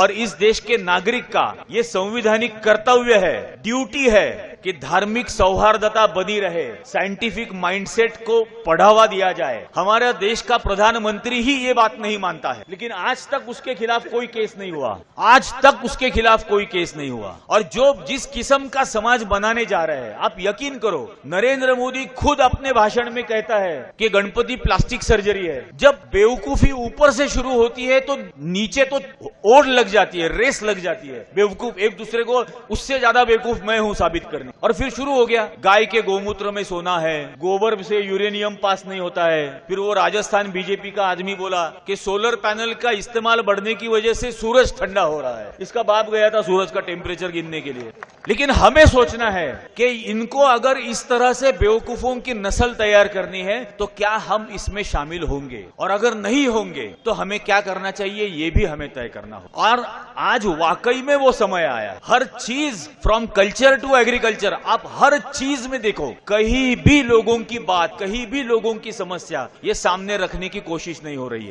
और इस देश के नागरिक का ये संवैधानिक कर्तव्य है, ड्यूटी है कि धार्मिक सौहार्दता बनी रहे, साइंटिफिक माइंडसेट को बढ़ावा दिया जाए। हमारे देश का प्रधानमंत्री ही ये बात नहीं मानता है, लेकिन आज तक उसके खिलाफ कोई केस नहीं हुआ, आज तक उसके खिलाफ कोई केस नहीं हुआ। और जो जिस किस्म का समाज बनाने जा रहे हैं, आप यकीन करो, नरेंद्र मोदी खुद अपने भाषण में कहता है कि गणपति प्लास्टिक सर्जरी है। जब बेवकूफी ऊपर से शुरू होती है तो नीचे तो ओढ़ लग जाती है, रेस लग जाती है। बेवकूफ एक दूसरे को उससे ज्यादा बेवकूफ मैं हूं साबित करने, और फिर शुरू हो गया, गाय के गोमूत्र में सोना है, गोबर से यूरेनियम पास नहीं होता है। फिर वो राजस्थान बीजेपी का आदमी बोला कि सोलर पैनल का इस्तेमाल बढ़ने की वजह से सूरज ठंडा हो रहा है। इसका बाप गया था सूरज का टेम्परेचर गिनने के लिए। लेकिन हमें सोचना है कि इनको अगर इस तरह से बेवकूफों की नस्ल तैयार करनी है तो क्या हम इसमें शामिल होंगे, और अगर नहीं होंगे तो हमें क्या करना चाहिए ये भी हमें तय करना हो। और आज वाकई में वो समय आया, हर चीज फ्रॉम कल्चर टू एग्रीकल्चर, आप हर चीज में देखो, कहीं भी लोगों की बात, कहीं भी लोगों की समस्या ये सामने रखने की कोशिश नहीं हो रही है।